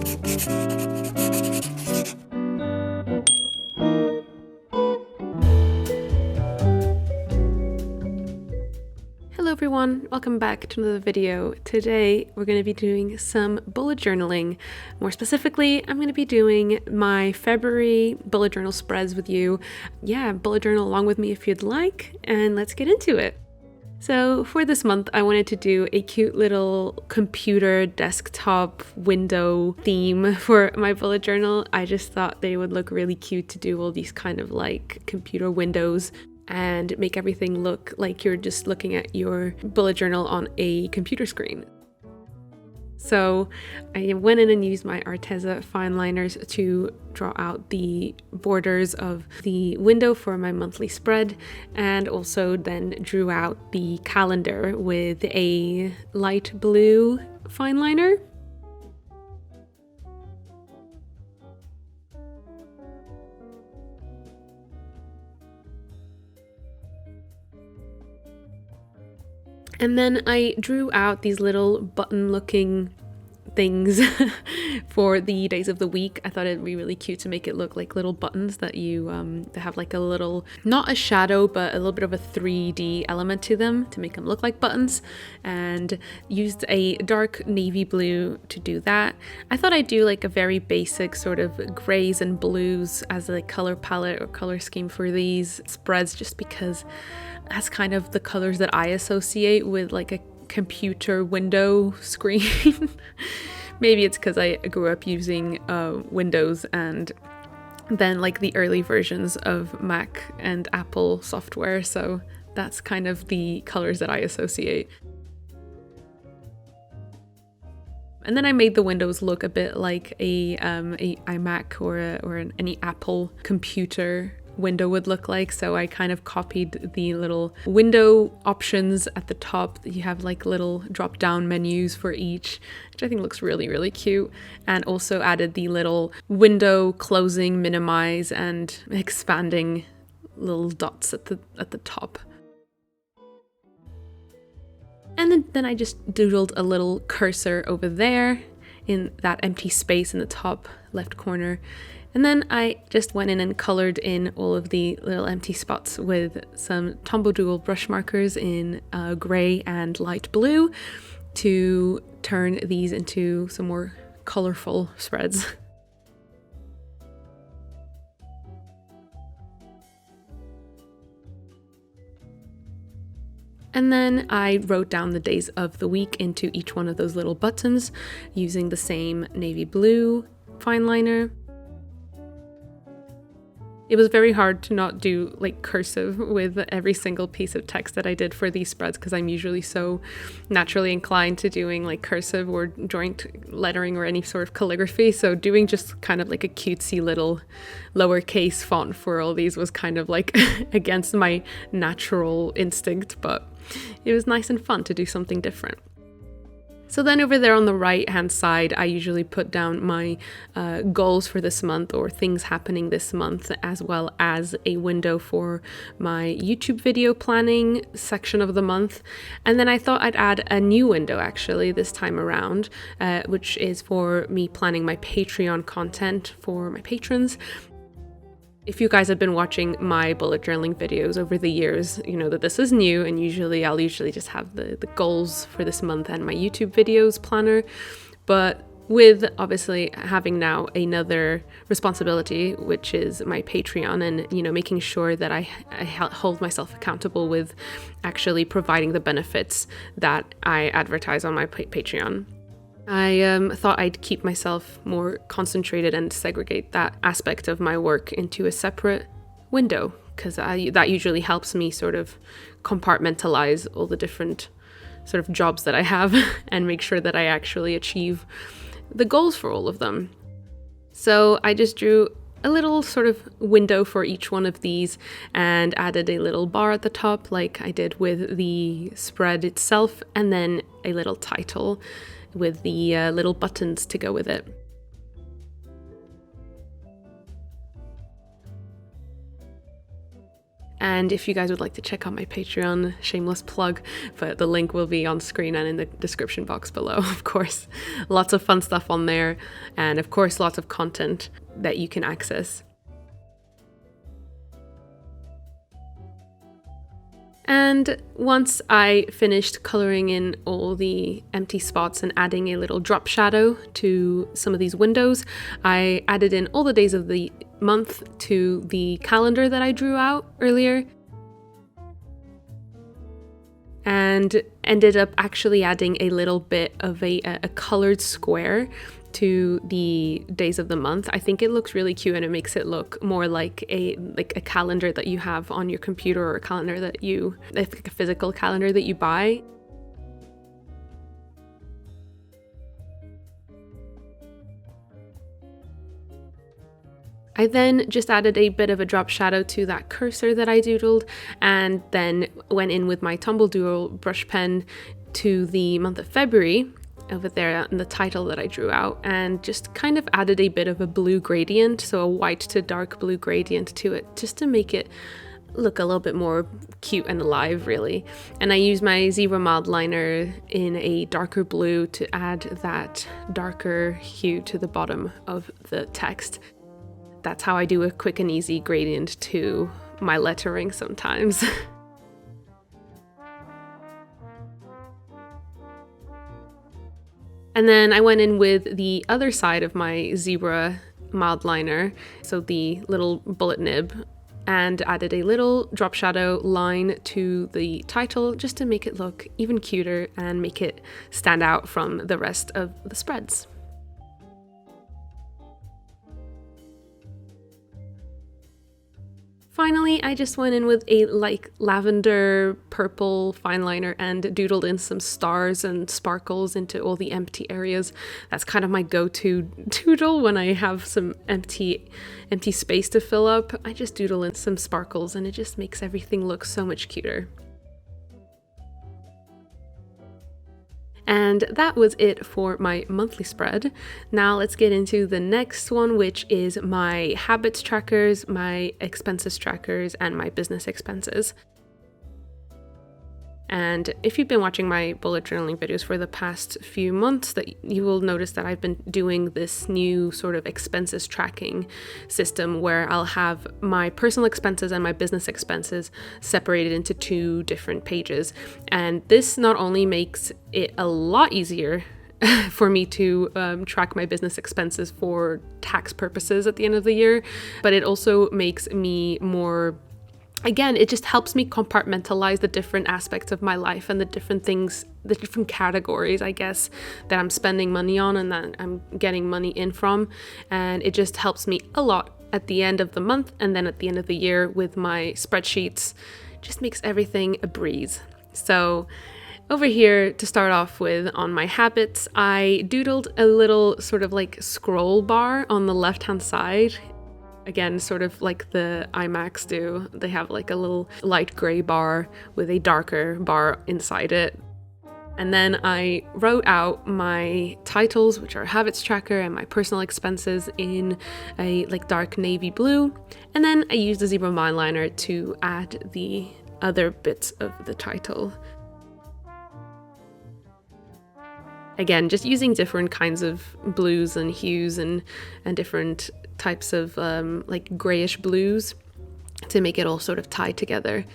Hello everyone, welcome back to another video. Today we're going to be doing some bullet journaling. More specifically, I'm going to be doing my February bullet journal spreads with you. Yeah, bullet journal along with me if you'd like, and let's get into it. So for this month, I wanted to do a cute little computer desktop window theme for my bullet journal. I just thought they would look really cute to do all these kind of like computer windows and make everything look like you're just looking at your bullet journal on a computer screen. So I went in and used my Arteza Fineliners to draw out the borders of the window for my monthly spread, and also then drew out the calendar with a light blue fineliner. And then I drew out these little button looking things for the days of the week. I thought it'd be really cute to make it look like little buttons that you that have like a little, not a shadow, but a little bit of a 3D element to them to make them look like buttons, and used a dark navy blue to do that. I thought I'd do like a very basic sort of grays and blues as a color palette or color scheme for these spreads, just because that's kind of the colors that I associate with like a computer window screen. Maybe it's because I grew up using Windows and then like the early versions of Mac and Apple software, so that's kind of the colors that I associate. And then I made the windows look a bit like a iMac or any Apple computer window would look like. So I kind of copied the little window options at the top. You have like little drop down menus for each, which I think looks really, really cute. And also added the little window closing, minimize, and expanding little dots at the top. And then I just doodled a little cursor over there in that empty space in the top left corner. And then I just went in and colored in all of the little empty spots with some Tombow dual brush markers in gray and light blue to turn these into some more colorful spreads. And then I wrote down the days of the week into each one of those little buttons using the same navy blue fineliner. It was very hard to not do like cursive with every single piece of text that I did for these spreads, because I'm usually so naturally inclined to doing like cursive or joint lettering or any sort of calligraphy. So doing just kind of like a cutesy little lowercase font for all these was kind of like against my natural instinct, but it was nice and fun to do something different. So then over there on the right hand side, I usually put down my goals for this month or things happening this month, as well as a window for my YouTube video planning section of the month. And then I thought I'd add a new window actually this time around, which is for me planning my Patreon content for my patrons. If you guys have been watching my bullet journaling videos over the years, you know that this is new, and I'll usually just have the goals for this month and my YouTube videos planner. But with obviously having now another responsibility, which is my Patreon, and making sure that I hold myself accountable with actually providing the benefits that I advertise on my Patreon, I thought I'd keep myself more concentrated and segregate that aspect of my work into a separate window, because that usually helps me sort of compartmentalize all the different sort of jobs that I have and make sure that I actually achieve the goals for all of them. So I just drew a little sort of window for each one of these and added a little bar at the top like I did with the spread itself, and then a little title with the little buttons to go with it. And if you guys would like to check out my Patreon, shameless plug, but the link will be on screen and in the description box below, of course. Lots of fun stuff on there, and of course lots of content that you can access. And once I finished coloring in all the empty spots and adding a little drop shadow to some of these windows, I added in all the days of the month to the calendar that I drew out earlier, and ended up actually adding a little bit of a colored square to the days of the month. I think it looks really cute, and it makes it look more like a calendar that you have on your computer, or a calendar that like a physical calendar that you buy. I then just added a bit of a drop shadow to that cursor that I doodled, and then went in with my Tombow Dual brush pen to the month of February over there in the title that I drew out, and just kind of added a bit of a blue gradient, so a white to dark blue gradient to it, just to make it look a little bit more cute and alive, really. And I used my zebra Mildliner in a darker blue to add that darker hue to the bottom of the text. That's how I do a quick and easy gradient to my lettering sometimes. And then I went in with the other side of my zebra Mildliner, so the little bullet nib, and added a little drop shadow line to the title just to make it look even cuter and make it stand out from the rest of the spreads. Finally, I just went in with a lavender purple fine liner and doodled in some stars and sparkles into all the empty areas. That's kind of my go-to doodle when I have some empty space to fill up. I just doodle in some sparkles, and it just makes everything look so much cuter. And that was it for my monthly spread. Now let's get into the next one, which is my habits trackers, my expenses trackers, and my business expenses. And if you've been watching my bullet journaling videos for the past few months, that you will notice that I've been doing this new sort of expenses tracking system where I'll have my personal expenses and my business expenses separated into two different pages. And this not only makes it a lot easier for me to track my business expenses for tax purposes at the end of the year, but it also makes me more... Again, it just helps me compartmentalize the different aspects of my life and the different things, the different categories, I guess, that I'm spending money on and that I'm getting money in from. And it just helps me a lot at the end of the month and then at the end of the year with my spreadsheets. Just makes everything a breeze. So over here, to start off with, on my habits, I doodled a little sort of like scroll bar on the left-hand side. Again, sort of like the iMacs do. They have like a little light gray bar with a darker bar inside it. And then I wrote out my titles, which are habits tracker, and my personal expenses in a like dark navy blue. And then I used the zebra Mildliner to add the other bits of the title. Again, just using different kinds of blues and hues and different types of like grayish blues to make it all sort of tie together.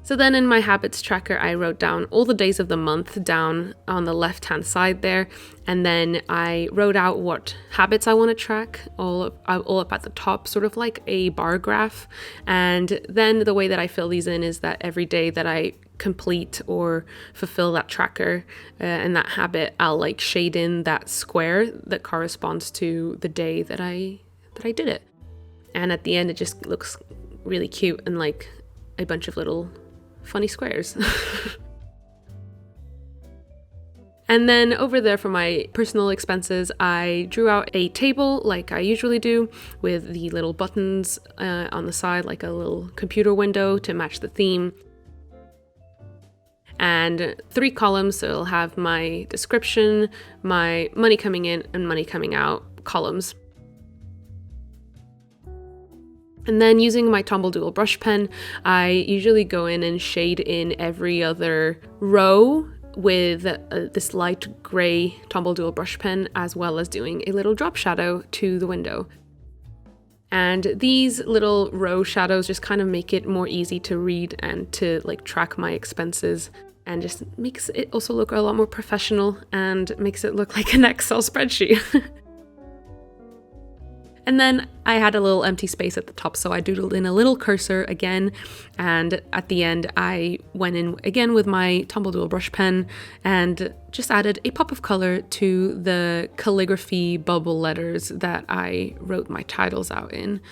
So then in my habits tracker, I wrote down all the days of the month down on the left-hand side there. And then I wrote out what habits I want to track all up at the top, sort of like a bar graph. And then the way that I fill these in is that every day that I complete or fulfill that tracker and that habit, I'll like shade in that square that corresponds to the day that I did it. And at the end, it just looks really cute and like a bunch of little funny squares. And then over there for my personal expenses, I drew out a table like I usually do with the little buttons on the side, like a little computer window to match the theme. And 3 columns, so it'll have my description, my money coming in and money coming out columns. And then using my Tombow dual brush pen, I usually go in and shade in every other row with this light grey Tombow dual brush pen, as well as doing a little drop shadow to the window. And these little row shadows just kind of make it more easy to read and to like track my expenses, and just makes it also look a lot more professional and makes it look like an Excel spreadsheet. And then I had a little empty space at the top, so I doodled in a little cursor again, and at the end I went in again with my Tombow dual brush pen and just added a pop of color to the calligraphy bubble letters that I wrote my titles out in,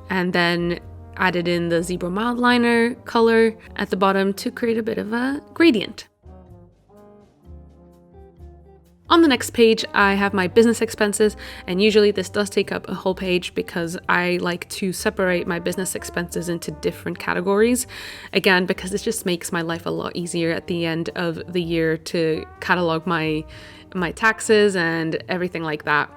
and then added in the zebra Mildliner color at the bottom to create a bit of a gradient. On the next page, I have my business expenses, and usually this does take up a whole page because I like to separate my business expenses into different categories. Again, because this just makes my life a lot easier at the end of the year to catalog my taxes and everything like that.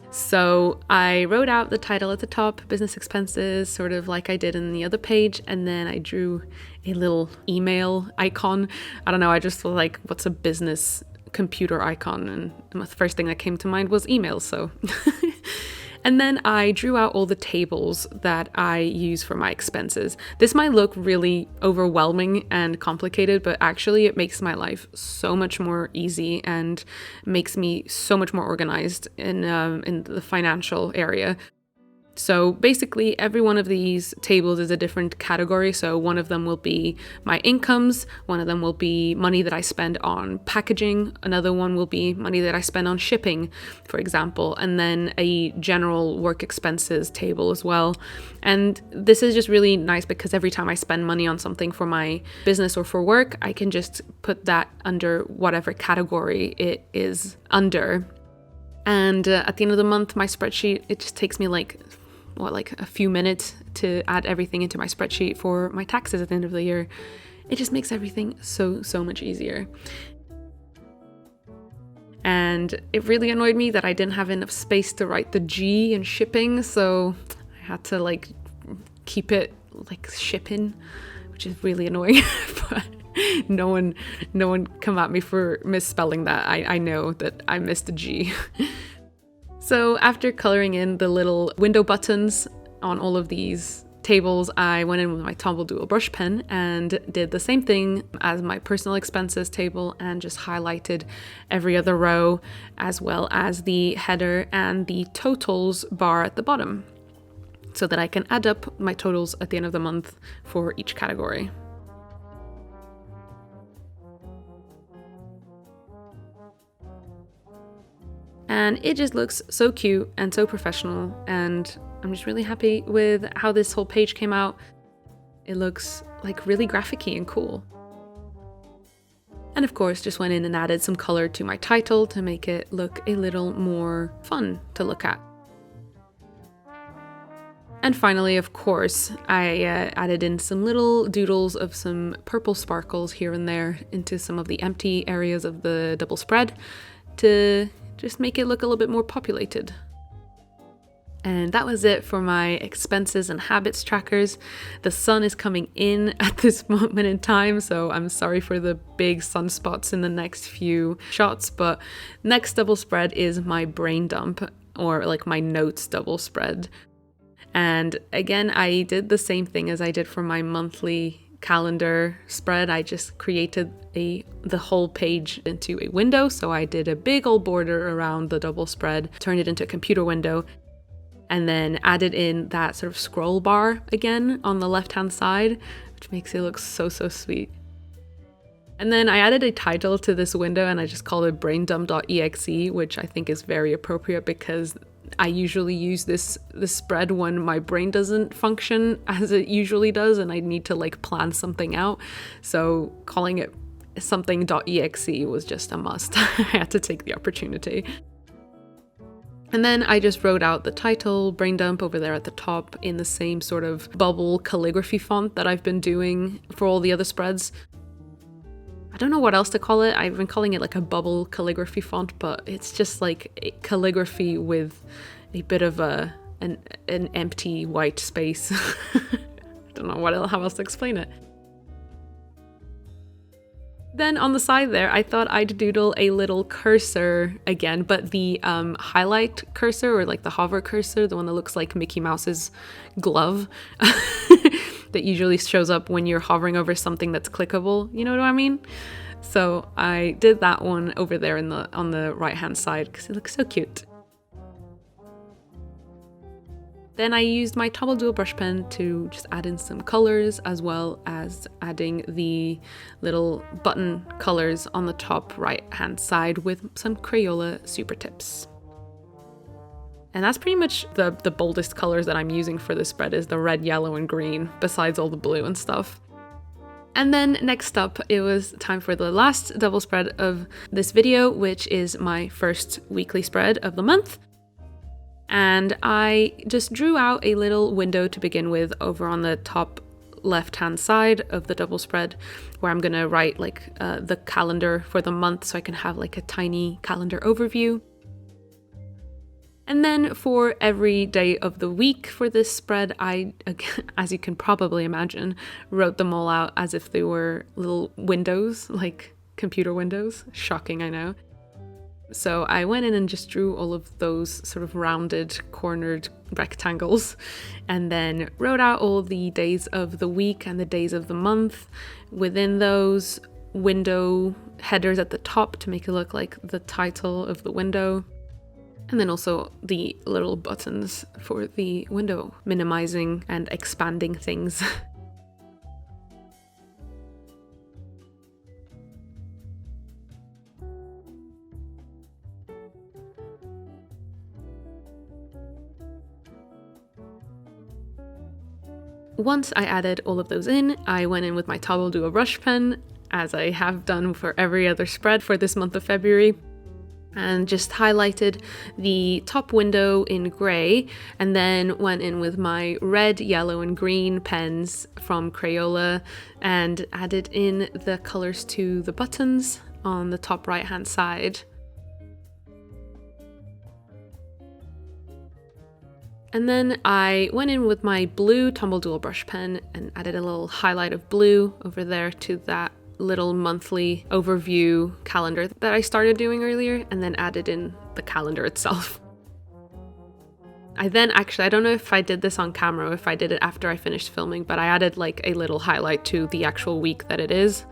So I wrote out the title at the top, business expenses, sort of like I did in the other page, and then I drew a little email icon. I don't know, I just feel like, what's a business computer icon? And the first thing that came to mind was email, so. And then I drew out all the tables that I use for my expenses. This might look really overwhelming and complicated, but actually it makes my life so much more easy and makes me so much more organized in the financial area. So basically every one of these tables is a different category. So one of them will be my incomes, one of them will be money that I spend on packaging, another one will be money that I spend on shipping, for example, and then a general work expenses table as well. And this is just really nice because every time I spend money on something for my business or for work, I can just put that under whatever category it is under. And at the end of the month, my spreadsheet, it just takes me like a few minutes to add everything into my spreadsheet for my taxes at the end of the year. It just makes everything so much easier. And it really annoyed me that I didn't have enough space to write the G in shipping, so I had to like keep it like shipping, which is really annoying. But no one come at me for misspelling that. I know that I missed a G. So after coloring in the little window buttons on all of these tables, I went in with my Tombow dual brush pen and did the same thing as my personal expenses table and just highlighted every other row, as well as the header and the totals bar at the bottom, so that I can add up my totals at the end of the month for each category. And it just looks so cute and so professional, and I'm just really happy with how this whole page came out. It looks like really graphic-y and cool. And of course, just went in and added some color to my title to make it look a little more fun to look at. And finally, of course, I added in some little doodles of some purple sparkles here and there into some of the empty areas of the double spread to just make it look a little bit more populated. And that was it for my expenses and habits trackers. The sun is coming in at this moment in time, so I'm sorry for the big sunspots in the next few shots, but next double spread is my brain dump, or like my notes double spread. And again, I did the same thing as I did for my monthly calendar spread. I just created the whole page into a window. So I did a big old border around the double spread, turned it into a computer window, and then added in that sort of scroll bar again on the left-hand side, which makes it look so sweet. And then I added a title to this window and I just called it braindump.exe, which I think is very appropriate because I usually use this spread when my brain doesn't function as it usually does and I need to like plan something out. So calling it something.exe was just a must. I had to take the opportunity. And then I just wrote out the title, Brain Dump, over there at the top in the same sort of bubble calligraphy font that I've been doing for all the other spreads. I don't know what else to call it. I've been calling it like a bubble calligraphy font, but it's just like calligraphy with a bit of a an empty white space. Don't know how else to explain it. Then on the side there, I thought I'd doodle a little cursor again, but the highlight cursor, or like the hover cursor, the one that looks like Mickey Mouse's glove that usually shows up when you're hovering over something that's clickable, you know what I mean? So I did that one over there on the right hand side because it looks so cute. Then I used my Tombow dual brush pen to just add in some colors, as well as adding the little button colors on the top right hand side with some Crayola Supertips. And that's pretty much the boldest colors that I'm using for this spread, is the red, yellow, and green, besides all the blue and stuff. And then next up, it was time for the last double spread of this video, which is my first weekly spread of the month. And I just drew out a little window to begin with over on the top left hand side of the double spread, where I'm gonna write like the calendar for the month, so I can have like a tiny calendar overview. And then for every day of the week for this spread, I, as you can probably imagine, wrote them all out as if they were little windows, like computer windows. Shocking, I know. So I went in and just drew all of those sort of rounded, cornered rectangles, and then wrote out all the days of the week and the days of the month within those window headers at the top to make it look like the title of the window. And then also the little buttons for the window, minimizing and expanding things. Once I added all of those in, I went in with my Tombow dual brush pen, as I have done for every other spread for this month of February, and just highlighted the top window in grey, and then went in with my red, yellow, and green pens from Crayola and added in the colours to the buttons on the top right hand side. And then I went in with my blue Tombow dual brush pen and added a little highlight of blue over there to that little monthly overview calendar that I started doing earlier, and then added in the calendar itself. I then I don't know if I did this on camera or if I did it after I finished filming, but I added like a little highlight to the actual week that it is.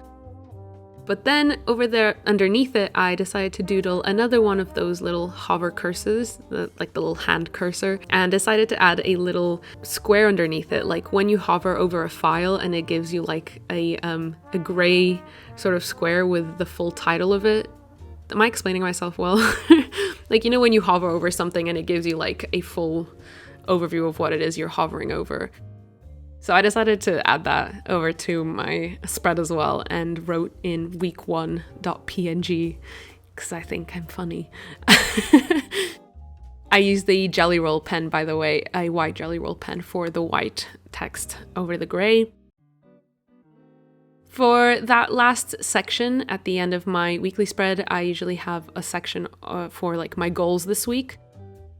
But then over there underneath it, I decided to doodle another one of those little hover cursors, like the little hand cursor, and decided to add a little square underneath it, like when you hover over a file and it gives you like a gray sort of square with the full title of it. Am I explaining myself well? Like, you know, when you hover over something and it gives you like a full overview of what it is you're hovering over. So I decided to add that over to my spread as well, and wrote in week1.png because I think I'm funny. I used the Jelly Roll pen, by the way, a white Jelly Roll pen for the white text over the grey. For that last section at the end of my weekly spread, I usually have a section for like my goals this week.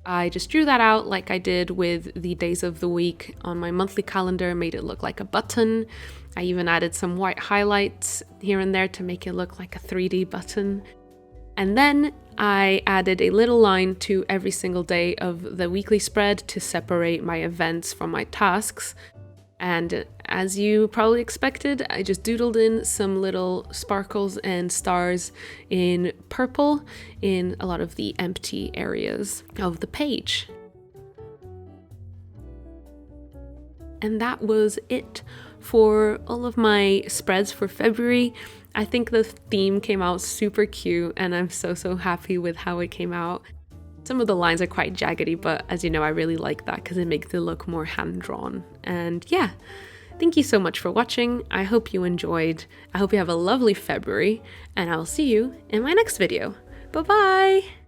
I just drew that out like I did with the days of the week on my monthly calendar, made it look like a button. I even added some white highlights here and there to make it look like a 3D button. And then I added a little line to every single day of the weekly spread to separate my events from my tasks. And as you probably expected, I just doodled in some little sparkles and stars in purple in a lot of the empty areas of the page. And that was it for all of my spreads for February. I think the theme came out super cute, and I'm so happy with how it came out. Some of the lines are quite jaggedy, but as you know, I really like that because it makes it look more hand-drawn. And yeah, thank you so much for watching. I hope you enjoyed. I hope you have a lovely February, and I will see you in my next video. Bye-bye!